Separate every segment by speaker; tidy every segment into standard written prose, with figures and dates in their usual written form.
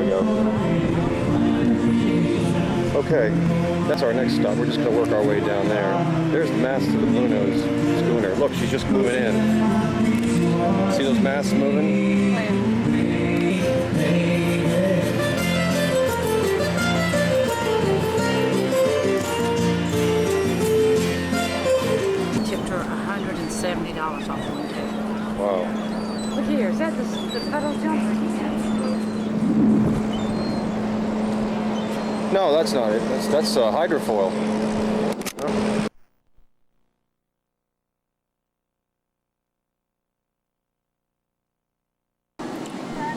Speaker 1: we go. Okay, that's our next stop. We're just going to work our way down there. There's the mast of the Blue Nose schooner. Look, she's just moving in. See those masts moving?
Speaker 2: Tipped her $170 off one ticket.
Speaker 1: Wow.
Speaker 2: Look here, is that the puddle jumper?
Speaker 1: No, that's not it. That's hydrofoil. No.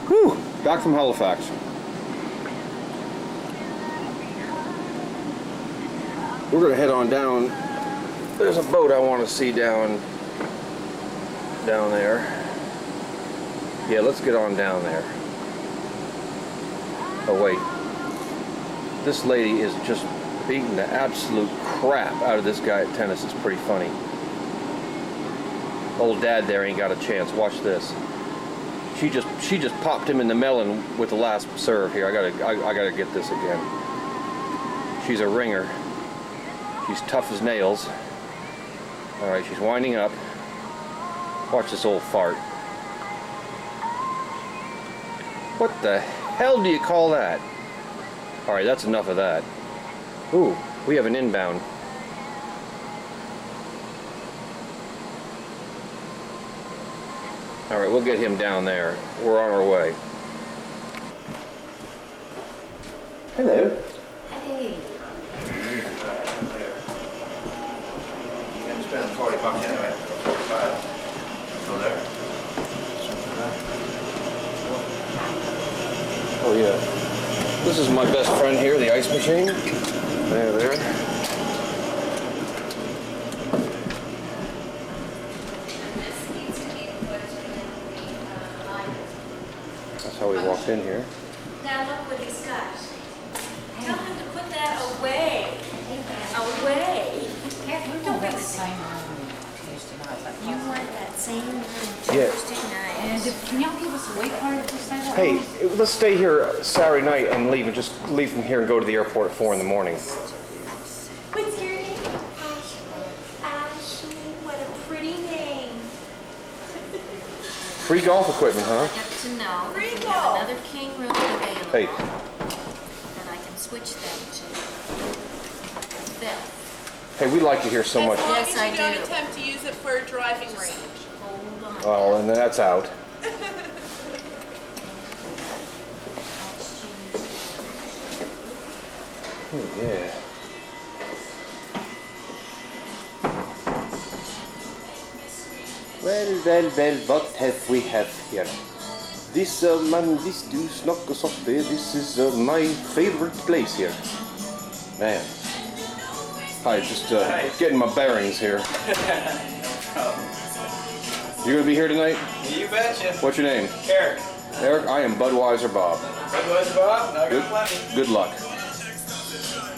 Speaker 1: Whew! Back from Halifax. We're gonna head on down. There's a boat I want to see down there. Yeah, let's get on down there. Oh wait. This lady is just beating the absolute crap out of this guy at tennis. It's pretty funny. Old dad there ain't got a chance. Watch this. She just popped him in the melon with the last serve here. I gotta get this again. She's a ringer. She's tough as nails. All right, she's winding up. Watch this old fart. What the hell do you call that? All right, that's enough of that. Ooh, we have an inbound. All right, we'll get him down there. We're on our way. Hello.
Speaker 3: Hey.
Speaker 4: You're going to spend 40 bucks anyway. 45. Go there.
Speaker 1: Oh yeah. This is my best friend here, the ice machine. There. That's how we walked in here.
Speaker 3: Now look what he's got. Tell him to put that away. Away. Don't be
Speaker 2: Same
Speaker 3: You want that same
Speaker 1: Yeah.
Speaker 3: stick knife.
Speaker 2: And can y'all give us a wait card if we say that?
Speaker 1: Hey, let's stay here Saturday night and leave, and just leave from here and go to the airport at 4 in the morning.
Speaker 3: What's your name? Ashley. What a pretty name.
Speaker 1: Free golf equipment, huh?
Speaker 3: Got to know. We have another king room available.
Speaker 1: Hey.
Speaker 3: And I can switch them to Bill.
Speaker 1: Hey, we like you here so much.
Speaker 3: Yes, I
Speaker 5: As long as you don't
Speaker 3: do.
Speaker 5: attempt to use it for a driving range.
Speaker 3: Hold on.
Speaker 1: Oh, and then that's out. Oh, yeah. Well, what have we have here? This man, this do Snokkosoppi, this is my favorite place here. Man. Hi, just getting my bearings here. You gonna be here tonight?
Speaker 4: You betcha.
Speaker 1: What's your name?
Speaker 4: Eric.
Speaker 1: Eric, I am Budweiser Bob.
Speaker 4: Budweiser Bob? I got plenty.
Speaker 1: Good luck.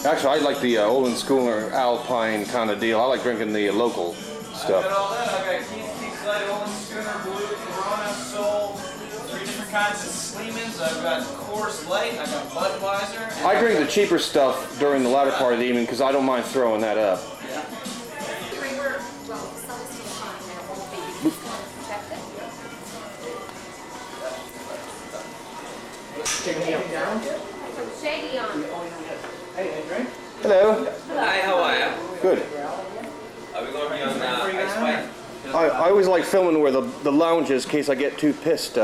Speaker 1: Actually, I like the Olin Schooner Alpine kind of deal. I like drinking the local
Speaker 4: I've got
Speaker 1: stuff.
Speaker 4: all that. I've got Keith Slide, Olin Schooner, Blue, Corona, Soul, 3 different kinds of Sleemans. I've got Coors Light. I've got Budweiser. And
Speaker 1: I drink the cheaper stuff during the latter part of the evening because I don't mind throwing that up.
Speaker 3: Shady on.
Speaker 1: Hello.
Speaker 6: Hi, how are you?
Speaker 1: Good.
Speaker 6: Are we going to be on Ice White?
Speaker 1: I always like filming where the lounge is in case I get too pissed.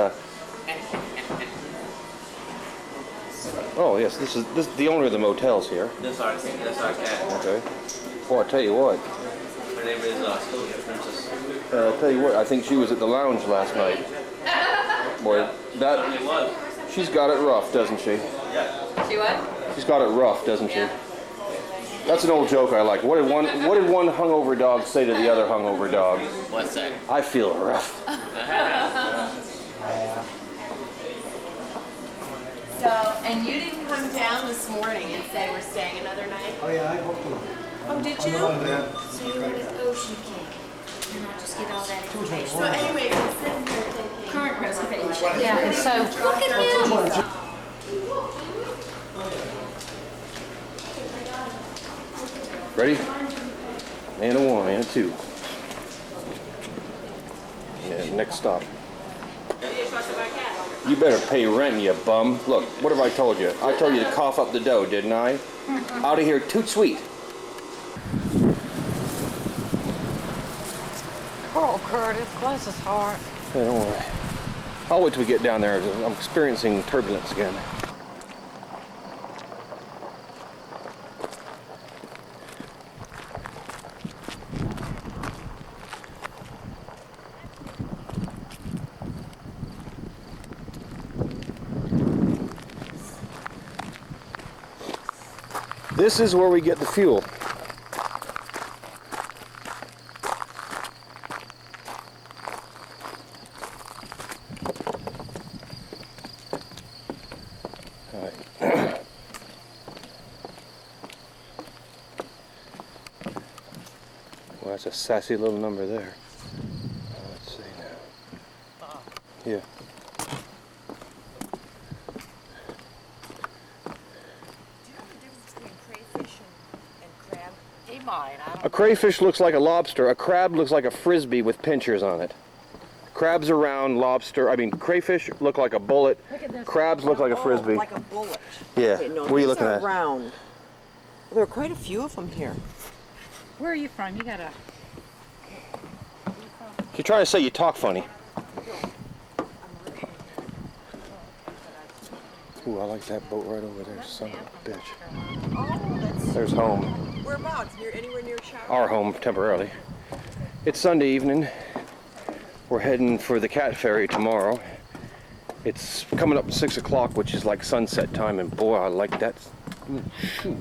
Speaker 1: Oh yes, this is the owner of the motel's here.
Speaker 6: That's our cat.
Speaker 1: Okay. Well, I tell you what.
Speaker 6: Her name is Scotia, Princess.
Speaker 1: I'll tell you what. I think she was at the lounge last night. Boy, that
Speaker 6: It was.
Speaker 1: she's got it rough, doesn't she?
Speaker 3: She what?
Speaker 1: She's got it rough, doesn't she?
Speaker 3: Yeah.
Speaker 1: That's an old joke I like. What did one hungover dog say to the other hungover dog?
Speaker 6: What's that?
Speaker 1: I feel rough.
Speaker 5: So, and you didn't come down this morning and say we're staying another night?
Speaker 7: Oh yeah, I hope to.
Speaker 5: Oh, did you?
Speaker 3: So you wanted Ocean King. And I'll just get all that information.
Speaker 5: So anyway, we're sitting here thinking.
Speaker 3: Current reservation.
Speaker 2: Yeah, and so
Speaker 3: Look at him.
Speaker 1: Ready? And a 1 and a 2. Yeah, next stop. You better pay rent, you bum. Look, what have I told you? I told you to cough up the dough, didn't I? Out of here, toot sweet.
Speaker 2: Oh, Curtis, bless his heart.
Speaker 1: Hey, don't worry. I'll wait till we get down there. I'm experiencing turbulence again. This is where we get the fuel. All right. Well, that's a sassy little number there. Let's see now. Yeah.
Speaker 2: He might, I don't
Speaker 1: A crayfish looks like a lobster. A crab looks like a frisbee with pinchers on it. Crabs are round, crayfish look like a bullet.
Speaker 2: Look at this.
Speaker 1: Crabs look like a frisbee.
Speaker 7: Like a bullet.
Speaker 1: Yeah.
Speaker 7: Okay, no,
Speaker 1: What are you
Speaker 7: these
Speaker 1: looking at?
Speaker 7: round. Well, there are quite a few of them here.
Speaker 2: Where are you from? You gotta...
Speaker 1: You're trying to say you talk funny. Ooh, I like that boat right over there, son of a bitch.
Speaker 7: Oh, that's...
Speaker 1: There's home.
Speaker 7: Whereabouts? Anywhere near Shower?
Speaker 1: Our home, temporarily. It's Sunday evening. We're heading for the cat ferry tomorrow. It's coming up at 6 o'clock, which is like sunset time, and boy, I like that. Shoo.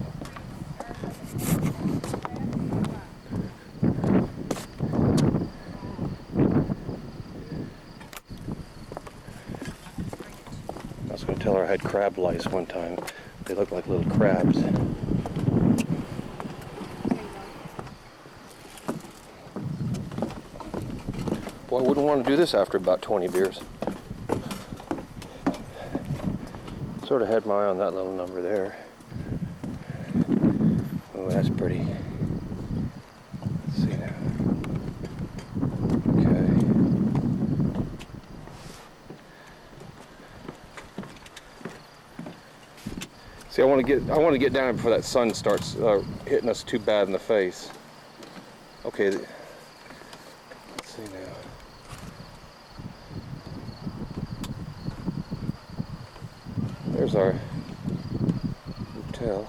Speaker 1: I was going to tell her I had crab lice one time. They look like little crabs. Boy, I wouldn't want to do this after about 20 beers. Sort of had my eye on that little number there. Oh, that's pretty. Let's see now. Okay. See, I want to get down before that sun starts hitting us too bad in the face. Okay. Let's see now. There's our hotel.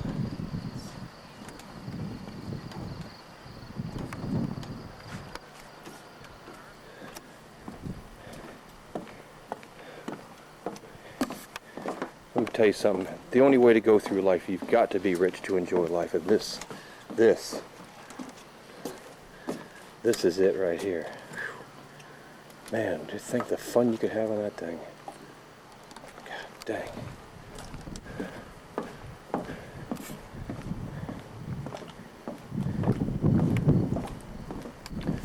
Speaker 1: Let me tell you something. The only way to go through life, you've got to be rich to enjoy life. And this is it right here. Whew. Man, just think the fun you could have on that thing. God dang.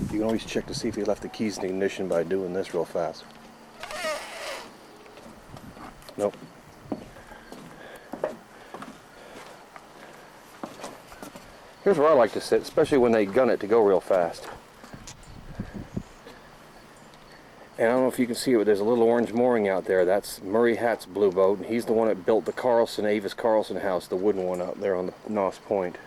Speaker 1: You can always check to see if you left the keys in the ignition by doing this real fast. Nope. Here's where I like to sit, especially when they gun it to go real fast. And I don't know if you can see it, but there's a little orange mooring out there. That's Murray Hatt's blue boat, and he's the one that built the Avis Carlson house, the wooden one out there on the Noss Point.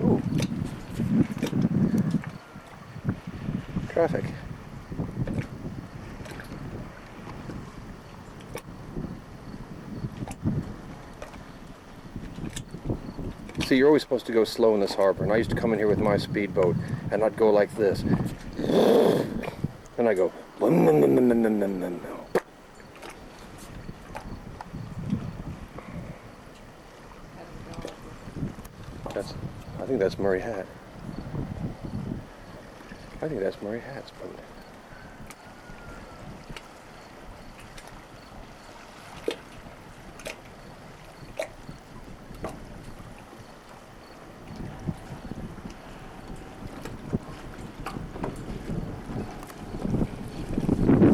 Speaker 1: Ooh. Traffic. See, you're always supposed to go slow in this harbor, and I used to come in here with my speedboat, and I'd go like this. And I go, I think that's Murray Hatt. I think that's Murray Hatt's boat.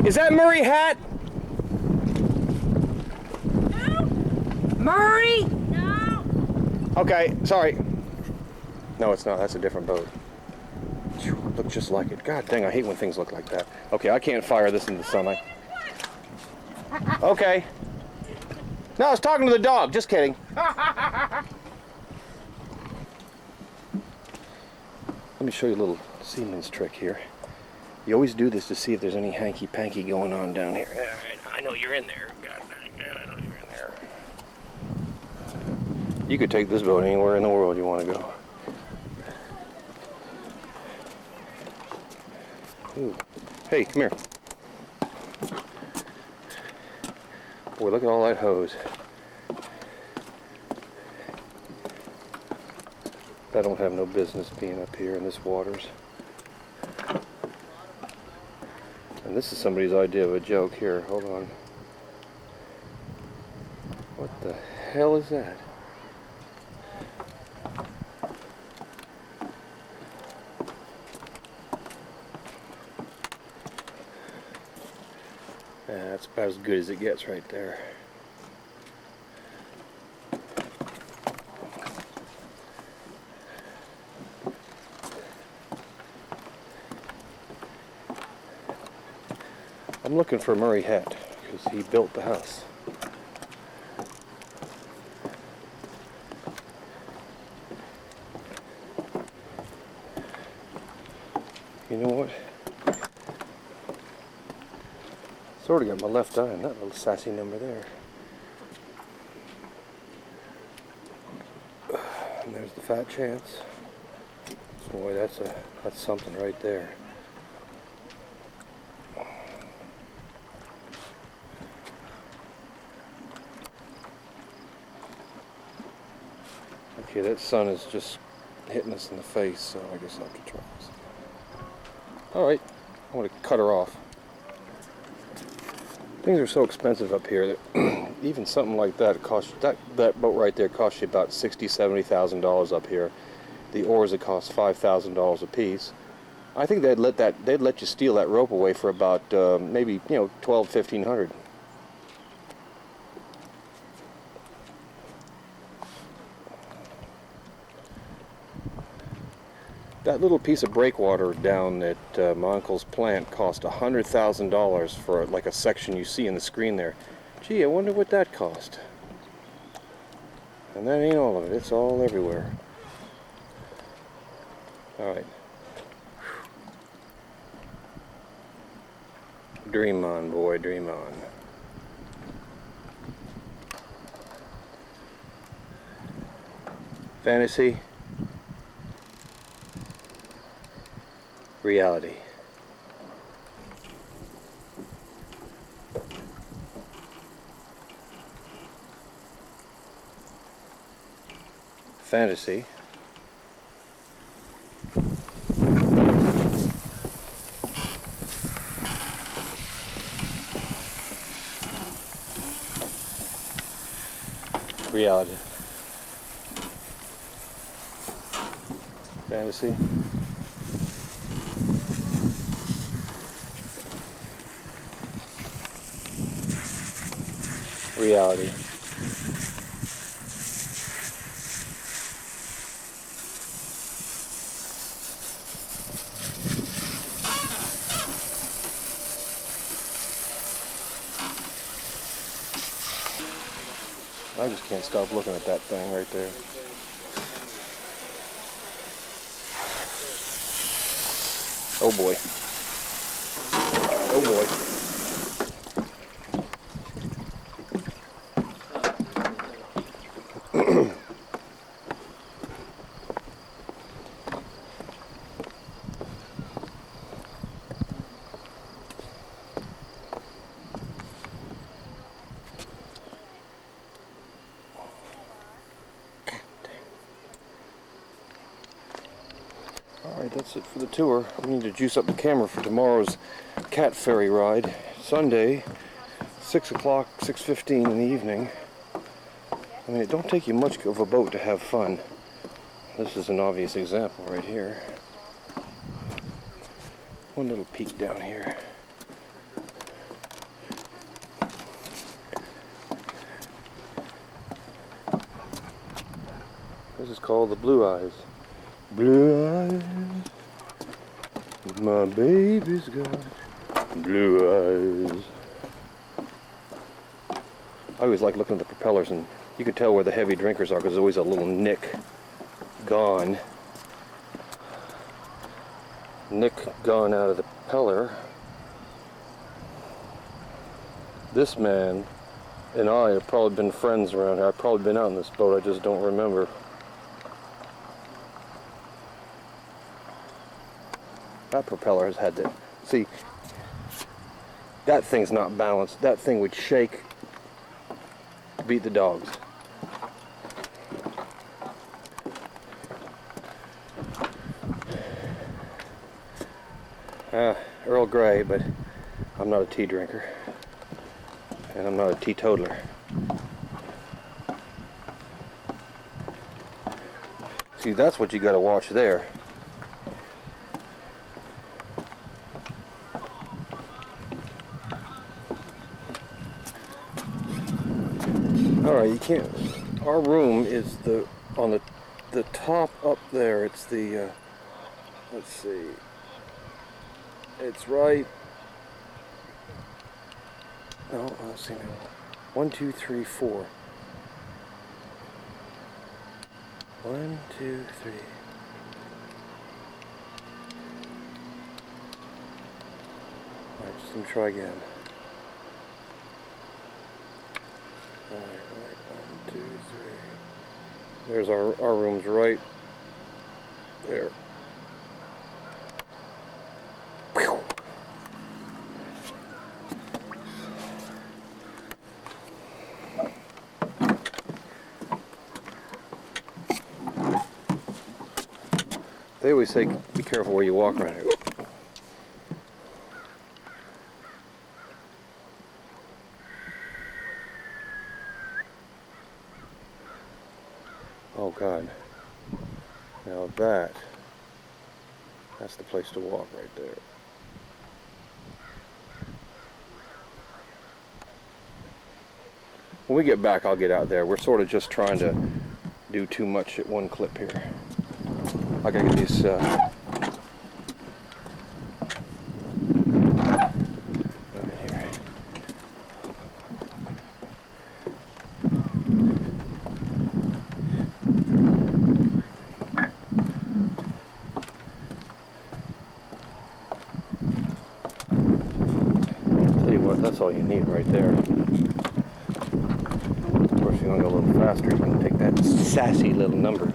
Speaker 1: Is that Murray Hatt?
Speaker 2: Murray!
Speaker 3: No.
Speaker 1: Okay, sorry. No, it's not. That's a different boat. Phew, looks just like it. God dang, I hate when things look like that. Okay, I can't fire this into the sunlight. Okay. No, I was talking to the dog. Just kidding. Let me show you a little seaman's trick here. You always do this to see if there's any hanky-panky going on down here. I know you're in there. God dang, I know you're in there. You could take this boat anywhere in the world you want to go. Ooh. Hey, come here. Boy, look at all that hose. That don't have no business being up here in this waters. And this is somebody's idea of a joke. Here, hold on. What the hell is that? Yeah, that's about as good as it gets right there. I'm looking for Murray Het because he built the house. You know what? Sort of got my left eye on that little sassy number there. And there's the Fat Chance. Boy, that's something right there. Okay, that sun is just hitting us in the face, so I guess I'll have to try this. Alright, I want to cut her off. Things are so expensive up here that even something like that costs, that boat right there costs you about $60,000-$70,000 up here. The oars that cost $5,000 a piece. I think they'd let you steal that rope away for about maybe $1,200-$1,500. That little piece of breakwater down at my uncle's plant cost $100,000 for like a section you see in the screen there. Gee, I wonder what that cost. And that ain't all of it, it's all everywhere. Alright. Dream on, boy, dream on. Fantasy. Reality. Fantasy. Reality. Fantasy. Reality. I just can't stop looking at that thing right there. Oh boy. Oh boy. Alright, that's it for the tour. We need to juice up the camera for tomorrow's cat ferry ride. Sunday, 6 o'clock, 6:15 in the evening. I mean, it don't take you much of a boat to have fun. This is an obvious example right here. One little peek down here. This is called the Blue Eyes. Blue eyes. My baby's got blue eyes. I always like looking at the propellers, and you can tell where the heavy drinkers are because there's always a little nick gone. Nick gone out of the propeller. This man and I have probably been friends around here. I've probably been out in this boat, I just don't remember. That propeller has had to... See, that thing's not balanced. That thing would shake, beat the dogs. Earl Grey, but I'm not a tea drinker. And I'm not a teetotaler. See, that's what you gotta watch there. Alright, you can't... Our room is on the top up there. It's the... let's see... It's right... No, let's see now. 1, 2, 3, 4. 1, 2, 3. Alright, just let me try again. Alright, 1, 2, 3. There's our room's right there. Whew. They always say, be careful where you walk around here. Oh God. Now that's the place to walk right there. When we get back, I'll get out there. We're sort of just trying to do too much at one clip here. I gotta get these here. Tell you what, that's all you need right there. Of course, you're gonna go a little faster. You can take that sassy little number.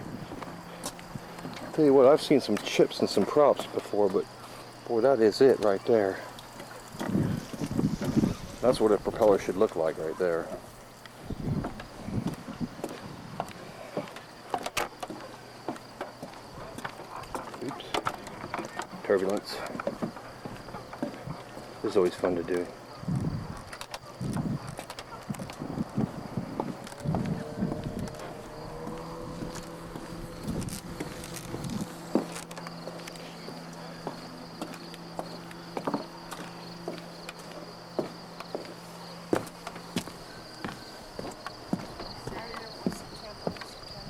Speaker 1: Tell you what, I've seen some chips and some props before, but boy, that is it right there. That's what a propeller should look like right there. Oops. Turbulence. This is always fun to do.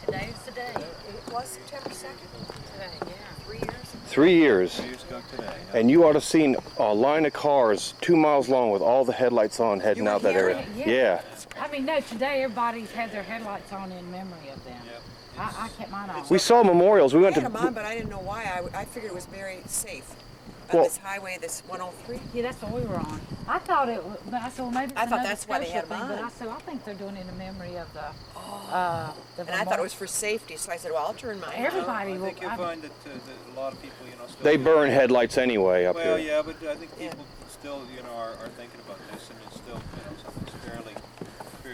Speaker 2: Today's the day.
Speaker 7: It was September 2nd.
Speaker 2: Today, yeah.
Speaker 7: 3 years.
Speaker 1: 3 years.
Speaker 4: 3 years ago today.
Speaker 1: And you ought to have seen a line of cars 2 miles long with all the headlights on heading out that area.
Speaker 2: Yeah. I mean, no, today everybody's had their headlights on in memory of them.
Speaker 4: Yep.
Speaker 2: I kept mine on.
Speaker 1: We saw memorials. We
Speaker 7: I
Speaker 1: went
Speaker 7: had them on,
Speaker 1: to...
Speaker 7: but I didn't know why. I figured it was very safe.
Speaker 1: Well-
Speaker 7: This highway, this 103.
Speaker 2: Yeah, that's what we were on. I thought it was, but I said, well, maybe it's
Speaker 7: I thought
Speaker 2: another
Speaker 7: that's why they
Speaker 2: Scotia
Speaker 7: had them
Speaker 2: thing, but
Speaker 7: on.
Speaker 2: I said, I think they're doing it in memory of the
Speaker 7: And I thought it was for safety, so I said, well, I'll turn mine on.
Speaker 2: everybody.
Speaker 4: I think
Speaker 2: will,
Speaker 4: you'll find that a lot of people, still...
Speaker 1: They burn headlights anyway up
Speaker 4: Well,
Speaker 1: here.
Speaker 4: yeah, but I think people still, are thinking about this, and it's still, something's fairly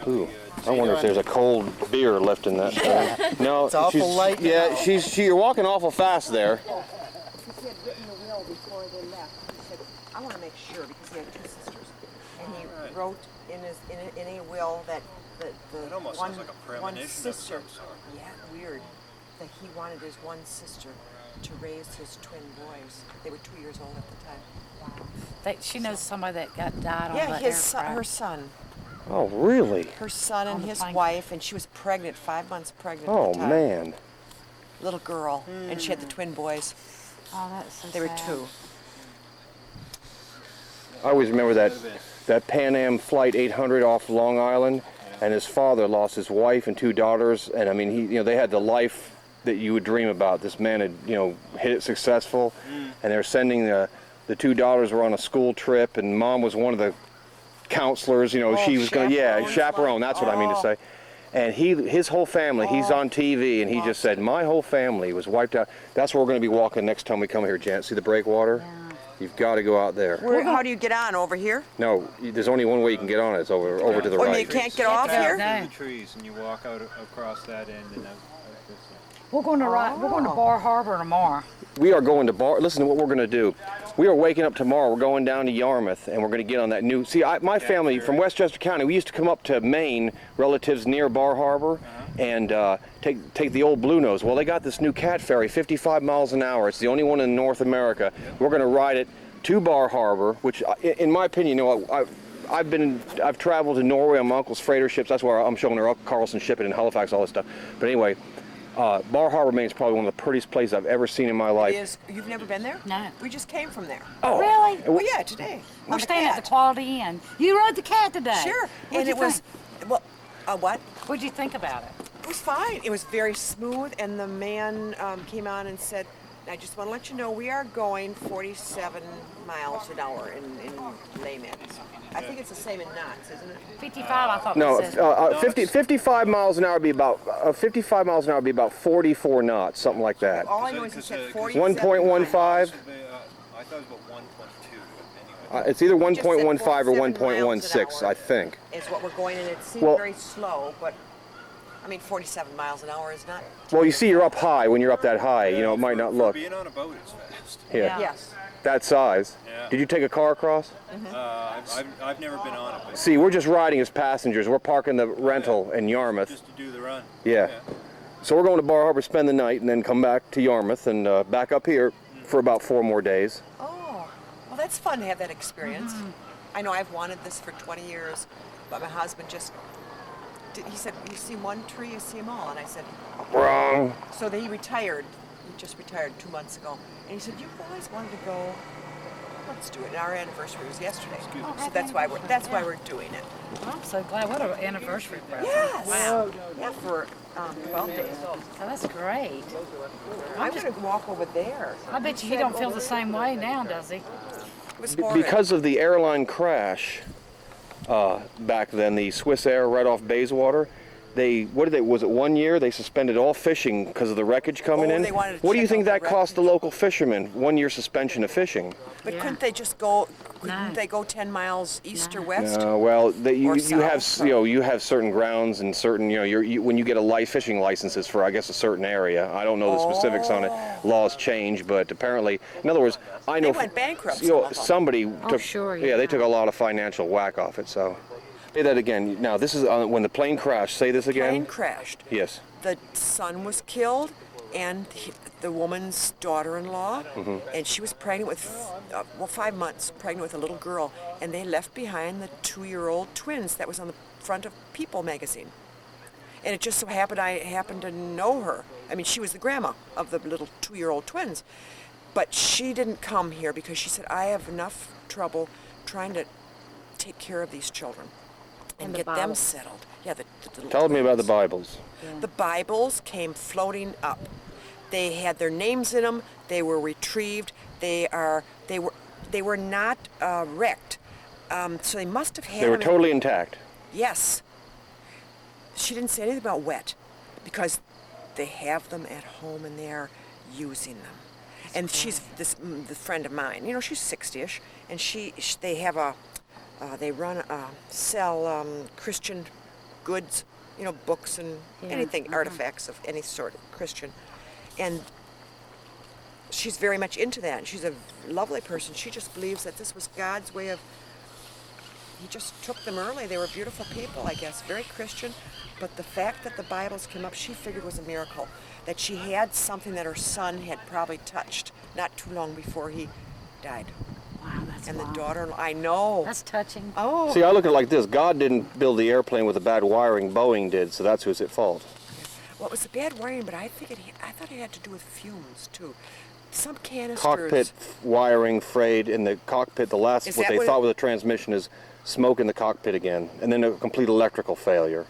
Speaker 1: Ooh,
Speaker 4: good.
Speaker 1: I wonder if there's a cold beer left in that thing. No,
Speaker 7: It's awful light
Speaker 1: Yeah,
Speaker 7: now.
Speaker 1: you're walking awful fast there.
Speaker 7: He had written the will before they left. He said, I want to make sure because he had 2 sisters. And he
Speaker 4: Right.
Speaker 7: wrote in a will that the
Speaker 4: It almost
Speaker 7: one,
Speaker 4: sounds like a
Speaker 7: one
Speaker 4: premonition of
Speaker 7: sister,
Speaker 4: some sort.
Speaker 7: yeah, weird, that he wanted his one sister to raise his twin boys. They were 2 years old at the time.
Speaker 2: she knows somebody that died on
Speaker 7: Yeah,
Speaker 2: the
Speaker 7: his son,
Speaker 2: aircraft.
Speaker 7: her son.
Speaker 1: Oh, really?
Speaker 7: Her son
Speaker 2: On
Speaker 7: and
Speaker 2: the
Speaker 7: his
Speaker 2: plane.
Speaker 7: wife, and she was pregnant, 5 months pregnant
Speaker 1: Oh,
Speaker 7: at the time.
Speaker 1: man.
Speaker 7: little girl, and she had the twin boys.
Speaker 2: Oh, that's so
Speaker 7: They were
Speaker 2: sad.
Speaker 7: 2.
Speaker 1: I always remember that Pan Am Flight 800 off Long Island, and his father lost his wife and 2 daughters, and I mean, they had the life that you would dream about. This man had, hit it successful, and they were sending the 2 daughters were on a school trip, and mom was one of the counselors. She was going to, chaperone. That's what I mean to say. And his whole family, he's on TV, and he just said, my whole family was wiped out. That's where we're going to be walking next time we come here, Jan. See the breakwater?
Speaker 2: Yeah.
Speaker 1: You've got to go out there.
Speaker 7: How do you get on? Over here?
Speaker 1: No, there's only one way you can get on it. It's over to the
Speaker 7: Oh,
Speaker 1: right.
Speaker 7: you can't get off
Speaker 2: Yeah.
Speaker 7: here?
Speaker 2: No.
Speaker 8: The trees, and you walk out across that end and out this end.
Speaker 2: We're going to We're going to Bar Harbor tomorrow.
Speaker 1: We are going to listen to what we're going to do. We are waking up tomorrow. We're going down to Yarmouth, and we're going to get on that new. See, my family from Westchester County, we used to come up to Maine, relatives near Bar Harbor, and take the old Blue Nose. Well, they got this new cat ferry, 55 miles an hour. It's the only one in North America. We're going to ride it to Bar Harbor, which, in my opinion, I've traveled to Norway on my uncle's freighter ships. That's where I'm showing her Carlson Shipping in Halifax, all this stuff. But anyway. Bar Harbor, Maine is probably one of the prettiest places I've ever seen in my life.
Speaker 7: You've never been there?
Speaker 2: No.
Speaker 7: We just came from there.
Speaker 1: Oh,
Speaker 2: Really?
Speaker 7: Oh, yeah, today.
Speaker 2: We're
Speaker 7: On the
Speaker 2: staying at
Speaker 7: cat.
Speaker 2: the Quality Inn. You rode the cat today.
Speaker 7: Sure.
Speaker 2: What'd
Speaker 7: And
Speaker 2: you
Speaker 7: it was,
Speaker 2: think?
Speaker 7: well, what?
Speaker 2: What'd you think about it?
Speaker 7: It was fine. It was very smooth, and the man came on and said, I just want to let you know we are going 47 miles an hour in layman. I think it's the same in knots, isn't it?
Speaker 2: 55, I thought
Speaker 1: no,
Speaker 2: it said.
Speaker 1: 55 miles an hour would be about 55 miles an hour would be about 44 knots, something like that.
Speaker 7: All I know is he said 47
Speaker 1: 1.15.
Speaker 8: I thought it was about 1.2 anyway.
Speaker 1: It's either
Speaker 7: He just said
Speaker 1: 1.15 or
Speaker 7: 47 miles an
Speaker 1: 1.16,
Speaker 7: hour
Speaker 1: I think.
Speaker 7: Is what we're going, and it seemed
Speaker 1: Well-
Speaker 7: very slow, but I mean, 47 miles an hour is not.
Speaker 1: Well, you see, you're up high. When you're up that high, it might not look.
Speaker 8: Being on a boat is fast.
Speaker 1: Yeah.
Speaker 7: Yes.
Speaker 1: That size.
Speaker 8: Yeah.
Speaker 1: Did you take a car across?
Speaker 8: I've never been on it, but
Speaker 1: See, we're just riding as passengers. We're parking the rental in Yarmouth.
Speaker 8: just to do the run.
Speaker 1: Yeah. So we're going to Bar Harbor, spend the night, and then come back to Yarmouth and back up here for about 4 more days.
Speaker 7: Oh, well, that's fun to have that experience. I know I've wanted this for 20 years, but my husband he said, you see one tree, you see them all. And I said,
Speaker 1: Wrong.
Speaker 7: so he retired. He just retired 2 months ago. And he said, you've always wanted to go. Let's do it. And our anniversary was yesterday. So that's why we're doing it.
Speaker 2: I'm so glad. What an anniversary present.
Speaker 7: Yes.
Speaker 2: Wow.
Speaker 7: Yeah, for 12 days.
Speaker 2: Oh, that's great.
Speaker 7: I'm going to walk over there.
Speaker 2: I bet you he don't feel the same way now, does he?
Speaker 7: It was horrid.
Speaker 1: Because of the airline crash back then, the Swiss Air right off Bayswater, was it 1 year? They suspended all fishing because of the wreckage coming in.
Speaker 7: They wanted to
Speaker 1: What do you
Speaker 7: check
Speaker 1: think
Speaker 7: out
Speaker 1: that
Speaker 7: the
Speaker 1: cost the local fishermen? 1 year suspension of fishing.
Speaker 7: But
Speaker 2: Yeah.
Speaker 7: couldn't they just go? Couldn't
Speaker 2: No.
Speaker 7: they go 10 miles east or west?
Speaker 1: Well, you have
Speaker 7: south.
Speaker 1: you have certain grounds and certain when you get a fishing licenses for I guess a certain area. I don't know the specifics on it. Laws change, but apparently, in other words, I know
Speaker 7: They went bankrupt, some of them.
Speaker 1: somebody took.
Speaker 2: sure,
Speaker 1: Yeah,
Speaker 2: yeah.
Speaker 1: they took a lot of financial whack off it. So, say that again. Now, this is when the plane crashed. Say this again.
Speaker 7: Plane crashed.
Speaker 1: Yes.
Speaker 7: The son was killed, and the woman's daughter-in-law, and she was pregnant with, 5 months, pregnant with a little girl, and they left behind the 2-year-old twins that was on the front of People magazine. And it just so happened I happened to know her. I mean, she was the grandma of the little 2-year-old twins. But she didn't come here because she said, I have enough trouble trying to take care of these children and
Speaker 2: the
Speaker 7: get them
Speaker 2: Bibles.
Speaker 7: settled. Yeah, the little
Speaker 1: Tell me about the
Speaker 7: twins.
Speaker 1: Bibles.
Speaker 7: The Bibles came floating up. They had their names in them. They were retrieved. They were not wrecked. So they must have had
Speaker 1: They were
Speaker 7: them.
Speaker 1: totally intact.
Speaker 7: Yes. She didn't say anything about wet because they have them at home and they're using them. And she's the friend of mine. She's 60ish, and they have sell Christian goods, books and anything, artifacts of any sort of Christian. And she's very much into that. She's a lovely person. She just believes that this was God's way of, he just took them early. They were beautiful people, I guess, very Christian. But the fact that the Bibles came up, she figured was a miracle. That she had something that her son had probably touched not too long before he died.
Speaker 2: Wow, that's
Speaker 7: And the
Speaker 2: wild.
Speaker 7: daughter, I know.
Speaker 2: That's touching.
Speaker 7: Oh.
Speaker 1: See, I look at it like this. God didn't build the airplane with the bad wiring Boeing did, so that's who's at fault.
Speaker 7: Well, it was the bad wiring, but I thought it had to do with fumes too. Some canisters.
Speaker 1: Cockpit wiring frayed in the cockpit. The last,
Speaker 7: Is
Speaker 1: what
Speaker 7: that
Speaker 1: they
Speaker 7: what
Speaker 1: thought
Speaker 7: it-
Speaker 1: was a transmission is smoke in the cockpit again, and then a complete electrical failure.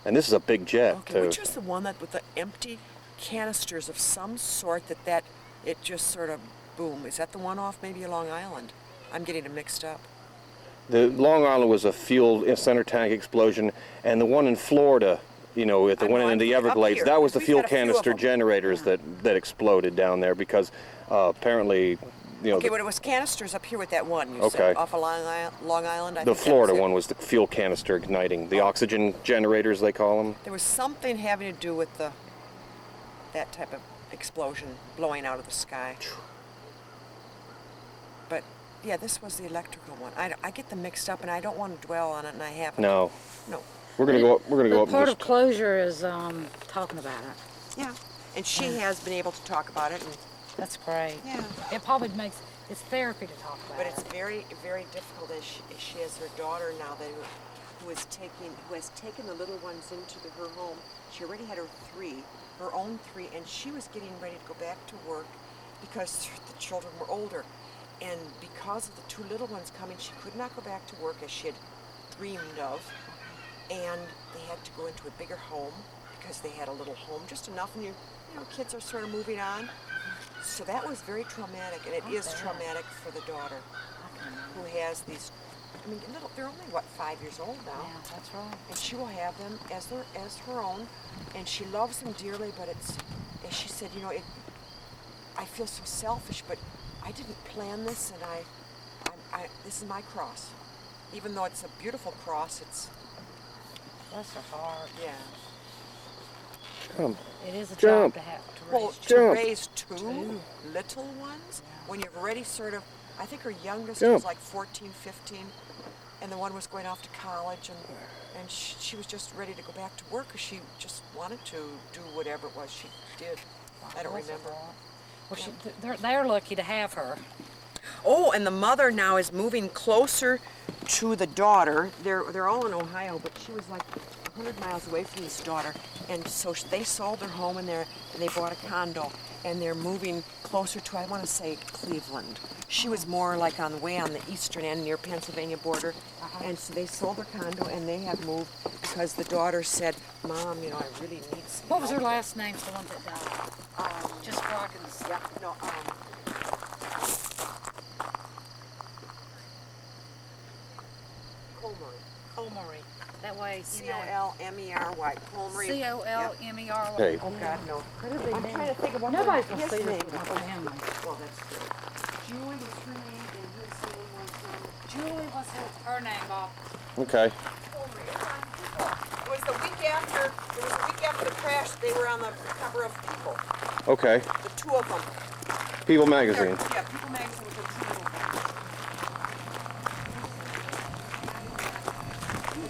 Speaker 1: And this is a big jet,
Speaker 7: Okay,
Speaker 1: too.
Speaker 7: which was the one that with the empty canisters of some sort that it just sort of boom? Is that the one off maybe Long Island? I'm getting them mixed up.
Speaker 1: The Long Island was a fuel center tank explosion, and the one in Florida, you know, at the
Speaker 7: I
Speaker 1: one
Speaker 7: know,
Speaker 1: in the
Speaker 7: I'm up
Speaker 1: Everglades,
Speaker 7: here,
Speaker 1: that was the
Speaker 7: because we've
Speaker 1: fuel
Speaker 7: had a few of
Speaker 1: canister
Speaker 7: them.
Speaker 1: generators that exploded down there because apparently, you know,
Speaker 7: Okay, but it was canisters up here with that one you
Speaker 1: Okay.
Speaker 7: said off of Long Island. I
Speaker 1: the
Speaker 7: think that
Speaker 1: Florida
Speaker 7: it.
Speaker 1: one was the fuel canister igniting, the
Speaker 7: Oh.
Speaker 1: oxygen generators they call them.
Speaker 7: There was something having to do with that type of explosion blowing out of the sky. But yeah, this was the electrical one. I get them mixed up, and I don't want to dwell on it, and I haven't.
Speaker 1: No,
Speaker 7: No.
Speaker 1: we're gonna go up. We're gonna go
Speaker 2: But
Speaker 1: up. And
Speaker 2: part
Speaker 1: just,
Speaker 2: of closure is talking about it.
Speaker 7: Yeah, and she has been able to talk about it, and
Speaker 2: That's great.
Speaker 7: yeah.
Speaker 2: It probably makes it's therapy to talk about
Speaker 7: But
Speaker 2: it.
Speaker 7: it's very, very difficult as she has her daughter now who has taken the little ones into her home. She already had her own three, and she was getting ready to go back to work because the children were older. And because of the two little ones coming, she could not go back to work as she had dreamed of. And they had to go into a bigger home because they had a little home, just enough, and you know, kids are sort of moving on. So that was very traumatic, and it is traumatic for the daughter who has these. I mean, they're only 5 years old now,
Speaker 2: Yeah, that's right.
Speaker 7: and she will have them as her own, and she loves them dearly. But it's, as she said, you know, I feel so selfish, but I didn't plan this, and this is my cross. Even though it's a beautiful cross, it's
Speaker 2: That's a hard.
Speaker 7: yeah.
Speaker 1: Jump.
Speaker 2: It is a
Speaker 1: Jump.
Speaker 2: job to have to
Speaker 7: Well,
Speaker 2: raise
Speaker 7: to
Speaker 1: Jump.
Speaker 7: raise two little ones, when you've already sort of, I think her youngest
Speaker 1: Jump.
Speaker 7: was like 14, 15, and the one was going off to college, and she was just ready to go back to work, because she just wanted to do whatever it was she did. I don't remember.
Speaker 2: Well, they're lucky to have her.
Speaker 7: Oh, and the mother now is moving closer to the daughter. They're all in Ohio, but she was like 100 miles away from this daughter, and so they sold their home in there, and they bought a condo, and they're moving closer to, I want to say, Cleveland. She was more like on the eastern end near Pennsylvania border, and so they sold their condo, and they have moved because the daughter said, "Mom, you know, I really need some
Speaker 2: What was her
Speaker 7: help."
Speaker 2: last name? The one that died. Just so I can.
Speaker 7: Yeah, no, Colmery.
Speaker 2: Colmery. That way, you know.
Speaker 7: C-O-L-M-E-R-Y. Colmery.
Speaker 2: C-O-L-M-E-R-Y.
Speaker 1: Hey.
Speaker 7: Oh God, no. I'm trying to think of what
Speaker 2: Nobody's
Speaker 7: his
Speaker 2: gonna see
Speaker 7: name
Speaker 2: this with
Speaker 7: was.
Speaker 2: my family.
Speaker 7: Well, that's good. Julie was her name, and his name was
Speaker 2: Julie, what's her name, Bob?
Speaker 1: Okay.
Speaker 7: Colmery. It was the week after. It was the week after the crash. They were on the cover of People.
Speaker 1: Okay.
Speaker 7: The two of them.
Speaker 1: People magazine.
Speaker 7: Yeah, People magazine with the two little ones.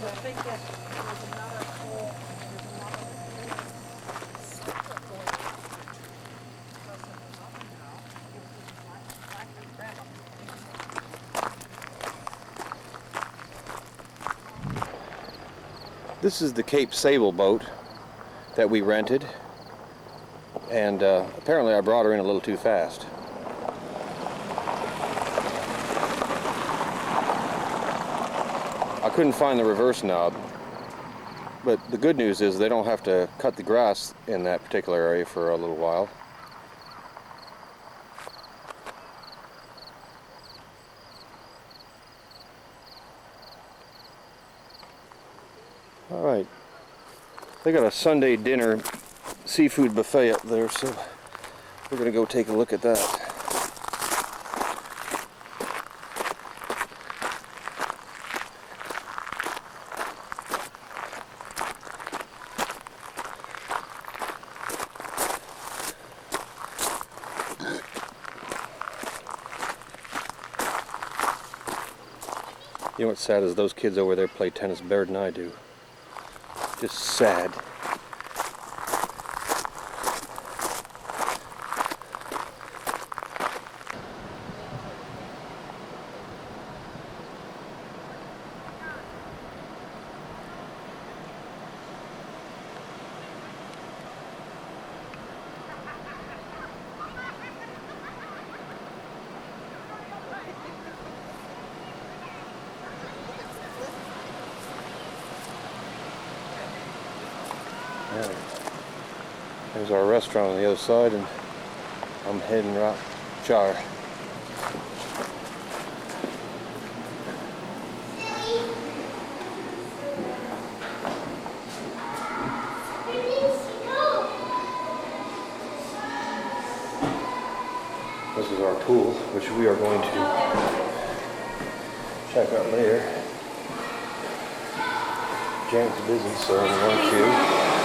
Speaker 7: I think that there was another whole.
Speaker 1: This is the Cape Sable boat that we rented, and apparently I brought her in a little too fast. I couldn't find the reverse knob, but the good news is they don't have to cut the grass in that particular area for a little while. All right, they got a Sunday dinner seafood buffet up there, so we're gonna go take a look at that. You know what's sad is those kids over there play tennis better than I do. Just sad. Yeah. There's our restaurant on the other side, and I'm heading right char. This is our pool, which we are going to check out later. Janet's busy, so we want to.